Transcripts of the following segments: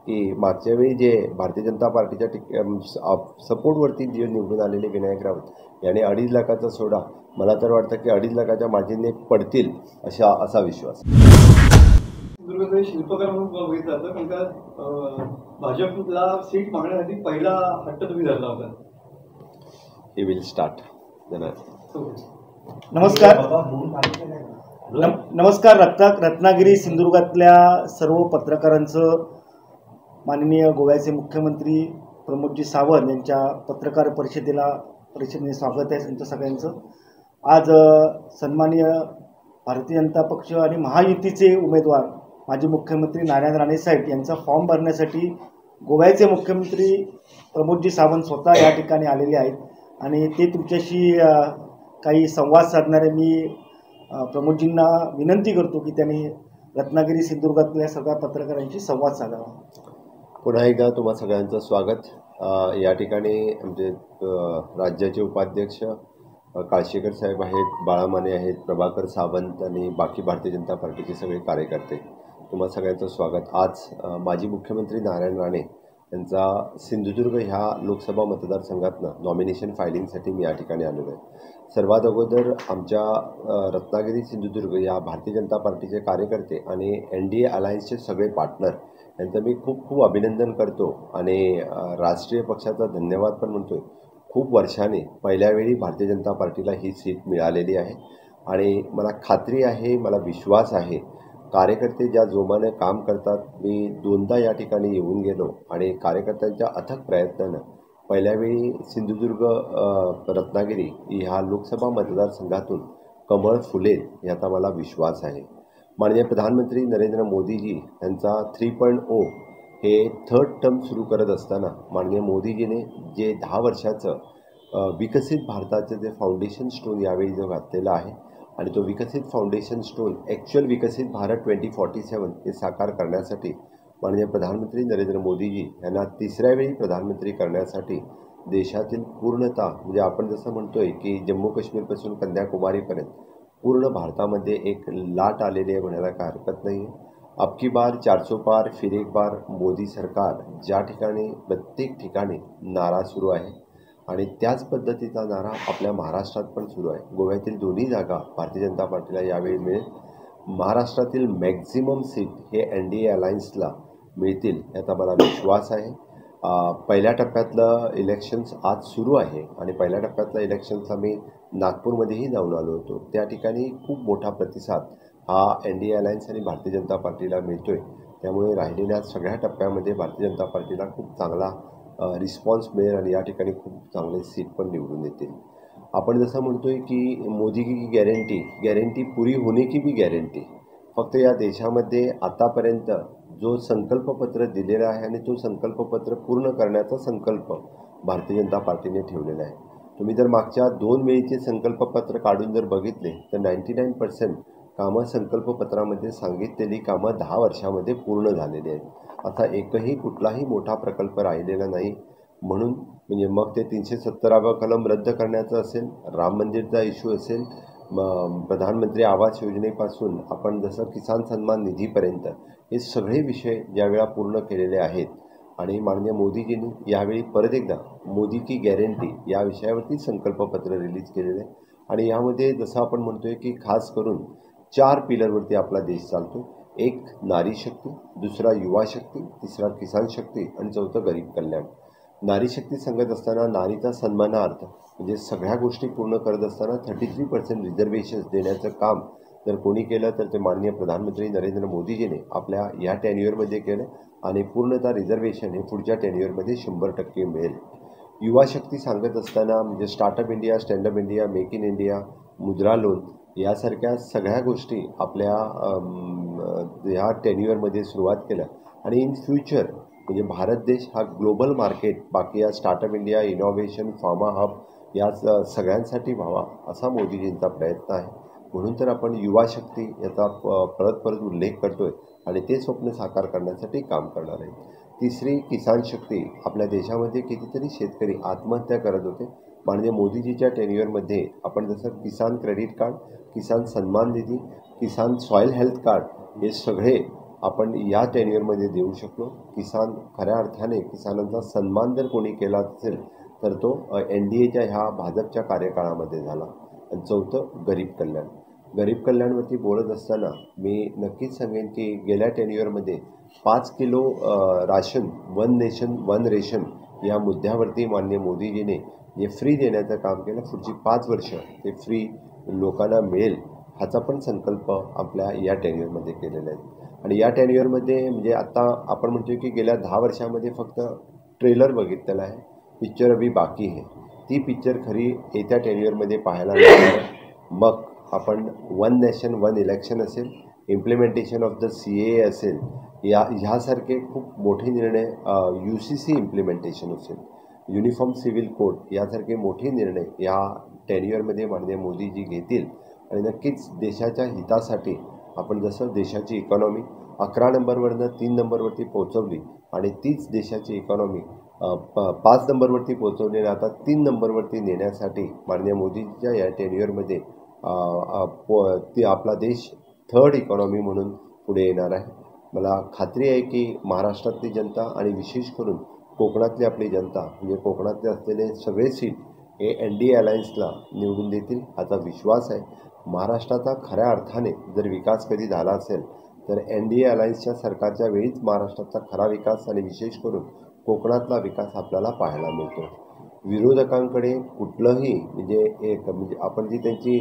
की मागच्या वेळी जे भारतीय जनता पार्टीच्या सपोर्टवरती जे निवडून आलेले विनायक राऊत यांनी 2.5 लाखाचा सोडा, मला तर वाटतं की 2.5 लाखाच्या मार्जिनने पडतील असा विश्वास. सिंधुदुर्ग शिल्पकार म्हणून बघितलं जातं, कारण का भाजपला सीट मागण्यासाठी पहिला हट्ट तुम्ही धरला होता. He will start. नमस्कार. रत्नागिरी सिंधुदुर्गातल्या सर्व पत्रकारांचं माननीय गोव्याचे मुख्यमंत्री प्रमोदजी सावंत यांच्या पत्रकार परिषदेने स्वागत आहे तुमचं सगळ्यांचं. आज सन्माननीय भारतीय जनता पक्ष आणि महायुतीचे उमेदवार माजी मुख्यमंत्री नारायण राणे साहेब यांचा फॉर्म भरण्यासाठी गोव्याचे मुख्यमंत्री प्रमोदजी सावंत स्वतः या ठिकाणी आलेले आहेत आणि ते तुमच्याशी काही संवाद साधणारे मी प्रमोदजींना विनंती करतो की त्यांनी रत्नागिरी सिंधुदुर्गातल्या सगळ्या पत्रकारांशी संवाद साधावा. पुन्हा एकदा तुम्हा सगळ्यांचं स्वागत. या ठिकाणी आमचे राज्याचे उपाध्यक्ष काळशेकर साहेब आहेत, बाळामाने आहेत, प्रभाकर सावंत आणि बाकी भारतीय जनता पार्टीचे सगळे कार्यकर्ते, तुम्हा सगळ्यांचं स्वागत. आज माजी मुख्यमंत्री नारायण राणे यांचा सिंधुदुर्ग ह्या लोकसभा मतदारसंघातनं नॉमिनेशन फायलिंगसाठी मी या ठिकाणी आलेलो आहे. सर्वात अगोदर आमच्या रत्नागिरी सिंधुदुर्ग या भारतीय जनता पार्टीचे कार्यकर्ते आणि NDA अलायन्सचे सगळे पार्टनर यांचं मी खूप अभिनंदन करतो आणि राष्ट्रीय पक्षाचा धन्यवाद पण म्हणतो. खूप वर्षांनी पहिल्या वेळी भारतीय जनता पार्टीला ही सीट मिळालेली आहे आणि मला खात्री आहे, मला विश्वास आहे, कार्यकर्ते ज्या जोमाने काम करतात. मी 2दा या ठिकाणी येऊन गेलो आणि कार्यकर्त्यांच्या अथक प्रयत्नानं पहिल्यावेळी सिंधुदुर्ग रत्नागिरी ह्या लोकसभा मतदारसंघातून कमळ फुलेल याचा मला विश्वास आहे. माननीय प्रधानमंत्री नरेंद्र मोदीजी यांचा 3.0 हे 3rd टर्म सुरू करत असताना माननीय मोदीजीने जे 10 वर्षाचं विकसित भारताचं जे फाउंडेशन स्टोन यावेळी जो घातलेला आहे आणि तो विकसित फाउंडेशन स्टोन ॲक्च्युअल विकसित भारत 2047 हे साकार करण्यासाठी माननीय प्रधानमंत्री नरेंद्र मोदीजी यांना 3ऱ्या वेळी प्रधानमंत्री करण्यासाठी देशातील पूर्णतः म्हणजे आपण जसं म्हणतोय की जम्मू काश्मीरपासून कन्याकुमारीपर्यंत पूर्ण भारतामध्ये एक लाट आलेली आहे म्हणायला काय हरकत नाही. अबकी बार 400 पार फिर एक बार मोदी सरकार ज्या ठिकाणी प्रत्येक ठिकाणी नारा सुरू आहे आणि त्याच पद्धतीचा नारा आपल्या महाराष्ट्रात पण सुरू आहे. गोव्यातील 2ही जागा भारतीय जनता पार्टीला यावेळी मिळेल. महाराष्ट्रातील मॅक्झिमम सीट हे NDA अलायन्सला मिळतील याचा मला विश्वास आहे. पहिल्या टप्प्यातलं इलेक्शन्स आज सुरू आहे आणि पहिल्या टप्प्यातल्या इलेक्शन्सला मी नागपूरमध्येही जाऊन आलो होतो. त्या ठिकाणी खूप मोठा प्रतिसाद हा NDA अलायन्स आणि भारतीय जनता पार्टीला मिळतो आहे. त्यामुळे राहिलेल्या सगळ्या टप्प्यामध्ये भारतीय जनता पार्टीला खूप चांगला रिस्पॉन्स मिळेल आणि या ठिकाणी खूप चांगले सीट पण निवडून येतील. आपण जसं म्हणतोय की मोदी की गॅरंटी पुरी होणे की भी गॅरंटी. फक्त या देशामध्ये आतापर्यंत जो संकल्पपत्र दिलेला आहे आणि तो संकल्पपत्र पूर्ण करण्याचा संकल्प भारतीय जनता पार्टीने ठेवलेला आहे. तुम्ही जर मागच्या 2 वेळीचे संकल्पपत्र काढून जर बघितले तर 99% कामं संकल्पपत्रामध्ये सांगितलेली कामं 10 वर्षामध्ये पूर्ण झालेली आहेत. असा एकही कुठलाही मोठा प्रकल्प राहिलेला नाही. म्हणून म्हणजे मग ते 370वा कलम रद्द करण्याचं असेल, राम मंदिरचा इश्यू असेल, प्रधानमंत्री आवास योजनेपासून आपण जसं किसान सन्मान निधीपर्यंत हे सगळे विषय ज्यावेळा पूर्ण केलेले आहेत आणि माननीय मोदीजींनी यावेळी परत एकदा मोदी की गॅरंटी या विषयावरती संकल्पपत्र रिलीज केलेलं आहे आणि यामध्ये जसं आपण म्हणतोय की खास करून 4 पिलरवरती आपला देश चालतो. एक नारी शक्ती, दुसरा युवा शक्ती, तिसरा किसान शक्ती आणि चौथं गरीब कल्याण. नारी शक्ती सांगत असताना नारीचा सन्मानार्थ म्हणजे सगळ्या गोष्टी पूर्ण करत असताना 33% रिझर्वेशन्स देण्याचं काम जर कोणी केलं तर ते माननीय प्रधानमंत्री नरेंद्र मोदीजीने आपल्या या टेन्युअरमध्ये केलं आणि पूर्णतः रिझर्वेशन हे पुढच्या टेन्युअरमध्ये 100% मिळेल. युवा शक्ती सांगत असताना म्हणजे startup India, standup India, make in India, Mudra loan यासारख्या सगळ्या गोष्टी आपल्या ह्या टेन्युअरमध्ये सुरुवात केल्या आणि इन फ्युचर म्हणजे भारत देश हा ग्लोबल मार्केट बाकी या startup India, innovation, pharma hub या सगळ्यांसाठी व्हावा असा मोदीजींचा प्रयत्न आहे. म्हणून तर आपण युवा शक्ती याचा परत उल्लेख करतोय आणि ते स्वप्न साकार करण्यासाठी काम करणार आहे. तिसरी किसान शक्ती. आपल्या देशामध्ये कितीतरी शेतकरी आत्महत्या करत होते. माननीय मोदीजीच्या टेन्युअरमध्ये आपण जसं किसान क्रेडिट कार्ड, किसान सन्मान निधी, किसान सॉईल हेल्थ कार्ड हे सगळे आपण या टेन्युअरमध्ये देऊ शकलो. किसान खऱ्या अर्थाने किसानांचा सन्मान जर कोणी केला असेल तर तो NDAच्या ह्या भाजपच्या कार्यकाळामध्ये झाला. आणि चौथं गरीब कल्याण. गरीब कल्याणवरती बोलत असताना मी नक्कीच सांगेन की गेल्या टेन्युअरमध्ये 5 kilo ration, one nation one ration या मुद्द्यावरती माननीय मोदीजीने जे फ्री देण्याचं काम केलं, पुढची 5 वर्ष ते फ्री लोकांना मिळेल ह्याचा पण संकल्प आपल्या या टेन्युअरमध्ये केलेला आहे. आणि या टेन्युअरमध्ये म्हणजे आता आपण म्हणतो की गेल्या 10 वर्षामध्ये फक्त ट्रेलर बघितलेला आहे, पिक्चर अभी बाकी आहे. ती पिक्चर खरी येत्या टेन्युअरमध्ये पाहायला मिळणार. मग आपण वन नेशन वन इलेक्शन असेल, इम्प्लिमेंटेशन ऑफ द CAA असेल, ह्यासारखे खूप मोठे निर्णय, UCC इम्प्लिमेंटेशन असेल, युनिफॉर्म सिव्हिल कोड यासारखे मोठे निर्णय या टेन्युअरमध्ये माननीय मोदीजी घेतील. आणि नक्कीच देशाच्या हितासाठी आपण जसं देशाची इकॉनॉमी 11 नंबरवरनं 3 नंबरवरती पोहोचवली आणि तीच देशाची इकॉनॉमी 5 नंबरवरती पोहोचवली आणि आता 3 नंबरवरती नेण्यासाठी माननीय मोदीजीच्या या टेन्युअरमध्ये आपला देश 3rd इकॉनॉमी म्हणून पुढे येणार आहे. मला खात्री आहे की महाराष्ट्रातली जनता आणि विशेष करून कोकणातली आपली जनता म्हणजे कोकणातले असलेले सगळे सीट हे NDA अलायन्सला निवडून देतील ह्याचा विश्वास आहे. महाराष्ट्राचा खऱ्या अर्थाने जर विकास कधी झाला असेल तर NDA अलायन्सच्या सरकारच्या वेळीच महाराष्ट्राचा खरा विकास आणि विशेष करून कोकणातला विकास आपल्याला पाहायला मिळतो. विरोधकांकडे कुठलंही म्हणजे आपण जी त्यांची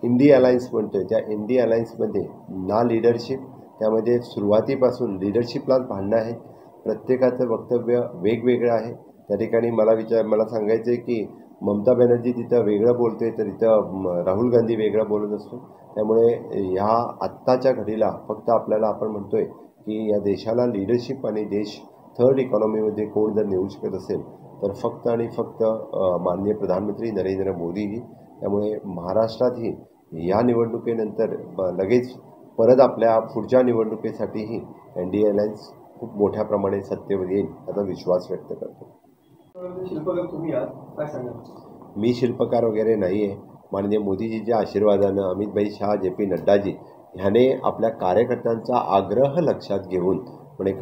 इंडिया अलायन्स म्हणतो आहे त्या NDA अलायन्समध्ये ना लिडरशिप, त्यामध्ये सुरुवातीपासून लिडरशिपलाच भांडणं आहेत. प्रत्येकाचं वक्तव्य वेगवेगळं आहे. त्या ठिकाणी मला सांगायचं आहे की ममता बॅनर्जी तिथं वेगळं बोलते तर इथं राहुल गांधी वेगळं बोलत असतो. त्यामुळे ह्या आत्ताच्या घडीला फक्त आपल्याला आपण म्हणतो आहे की या देशाला लिडरशिप आणि देश 3rd इकॉनॉमीमध्ये कोण जर नेऊ शकत असेल तर फक्त आणि फक्त माननीय प्रधानमंत्री नरेंद्र मोदीजी. त्यामुळे महाराष्ट्रातही या निवडणुकीनंतर लगेच परत आपल्या पुढच्या निवडणुकीसाठीही NDA अलायन्स खूप मोठ्या प्रमाणे सत्तेवर येईल याचा विश्वास व्यक्त करतो. शिल्पकार तुम्ही आहात, काय सांगाल? मी शिल्पकार वगैरे नाही आहे. माननीय मोदीजीच्या आशीर्वादानं अमितभाई शाह, JP नड्डाजी ह्याने आपल्या कार्यकर्त्यांचा आग्रह लक्षात घेऊन म्हणजे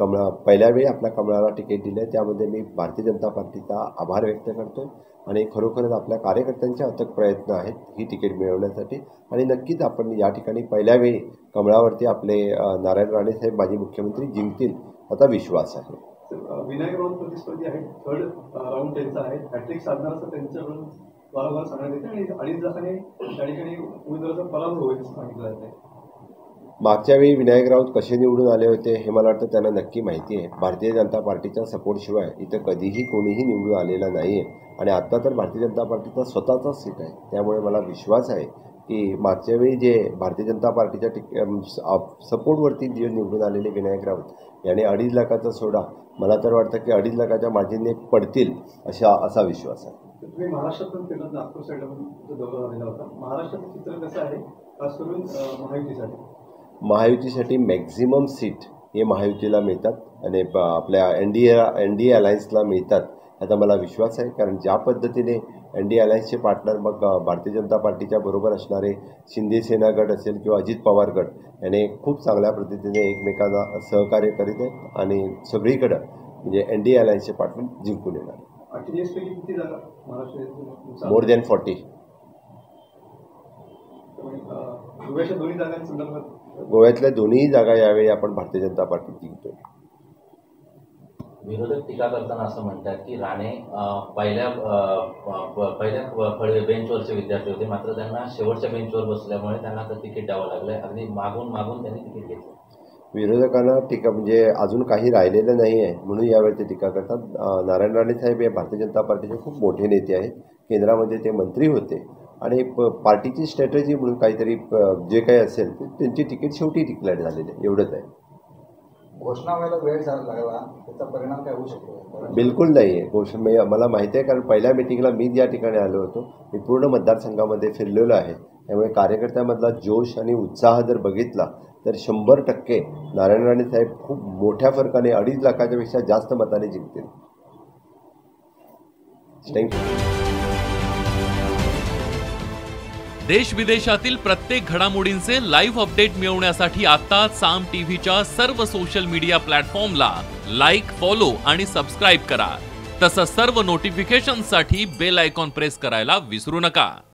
पहिल्या वेळी आपल्या कमळाला तिकीट दिलं. त्यामध्ये मी भारतीय जनता पार्टीचा आभार व्यक्त करतो आणि खरोखरच आपल्या कार्यकर्त्यांचे अथक प्रयत्न आहेत ही तिकीट मिळवण्यासाठी. आणि नक्कीच आपण या ठिकाणी पहिल्या वेळी कमळावरती आपले नारायण राणे साहेब माजी मुख्यमंत्री जिंकतील याचा विश्वास आहे. विनायक राऊत प्रतिस्पर्धी आहेत, 3rd राऊंड त्यांचा आहे, हॅट्रिक साधणार असं त्यांच्याकडून वारंवार सांगण्यात येते आणि 2.5 लाखाने त्या ठिकाणी उमेदवाराचा पराभव होईल असं सांगितलं जात आहे. मागच्या वेळी विनायक राऊत कसे निवडून आले होते हे मला वाटतं त्यांना नक्की माहिती आहे. भारतीय जनता पार्टीच्या सपोर्टशिवाय इथं कधीही कोणीही निवडून आलेला नाही आहे. आणि आत्ता तर भारतीय जनता पार्टीचा स्वतःचाच सीट आहे. त्यामुळे मला विश्वास आहे की मागच्या वेळी जे भारतीय जनता पार्टीच्या सपोर्टवरती जे निवडून आलेले विनायक राऊत याने 2.5 लाखाचा सोडा मला तर वाटतं की 2.5 लाखाच्या मार्जिनने पडतील असा विश्वास आहे. तुम्ही महाराष्ट्रात पण फिरलात, नागपूर साईडला पण दौरा झालेला होता. महाराष्ट्राचं चित्र कसं आहे खास करून महायुतीसाठी? महायुतीसाठी मॅक्झिमम सीट हे महायुतीला मिळतात आणि आपल्या NDA अलायन्सला मिळतात याचा मला विश्वास आहे. कारण ज्या पद्धतीने NDA अलायन्सचे पार्टनर मग भारतीय जनता पार्टीच्या बरोबर असणारे शिंदे सेना गट असेल किंवा अजित पवार गट याने खूप चांगल्या पद्धतीने एकमेकांना सहकार्य करीत आहेत आणि सगळीकडं म्हणजे NDA अलायन्सचे पार्टनर जिंकून येणार. 48 पैकी किती जागा महाराष्ट्र? More than 40. गोव्याच्या दोन्ही जागांसंदर्भात गोव्यातल्या दोन्ही जागा यावेळी आपण भारतीय जनता पार्टी जिंकतोय. विरोधक टीका करताना असं म्हणतात की राणे पहिल्या बेंचवरचे विद्यार्थी होते, मात्र त्यांना शेवटच्या बेंचवर बसल्यामुळे त्यांना आता तिकीट द्यावं लागलंय. अगदी मागून त्यांनी तिकीट घेतलं. विरोधकांना टीका म्हणजे अजून काही राहिलेलं नाही आहे म्हणून यावेळी ते टीका करतात. नारायण राणे साहेब हे भारतीय जनता पार्टीचे खूप मोठे नेते आहेत. केंद्रामध्ये ते मंत्री होते आणि पार्टीची स्ट्रॅटेजी म्हणून काहीतरी जे काही असेल ते त्यांची तिकीट शेवटी डिक्लेअर झालेले एवढंच आहे. घोषणा व्हायला वेळ लागला, त्याचा परिणाम काय होऊ शकतो? बिलकुल नाही आहे. मला माहिती आहे कारण पहिल्या मिटिंगला मी ज्या ठिकाणी आलो होतो मी पूर्ण मतदारसंघामध्ये फिरलेलो आहे. त्यामुळे कार्यकर्त्यामधला जोश आणि उत्साह जर बघितला तर 100% नारायण राणे साहेब खूप मोठ्या फरकाने 2.5 लाखाच्या पेक्षा जास्त मताने जिंकतील. थँक्यू. देश विदेशातील प्रत्येक घडामोडींचे लाईव्ह अपडेट मिळवण्यासाठी आता साम टीव्हीच्या सर्व सोशल मीडिया प्लॅटफॉर्मला लाईक, फॉलो आणि सबस्क्राईब करा. तसंच सर्व नोटिफिकेशनसाठी बेल आयकॉन प्रेस करायला विसरू नका.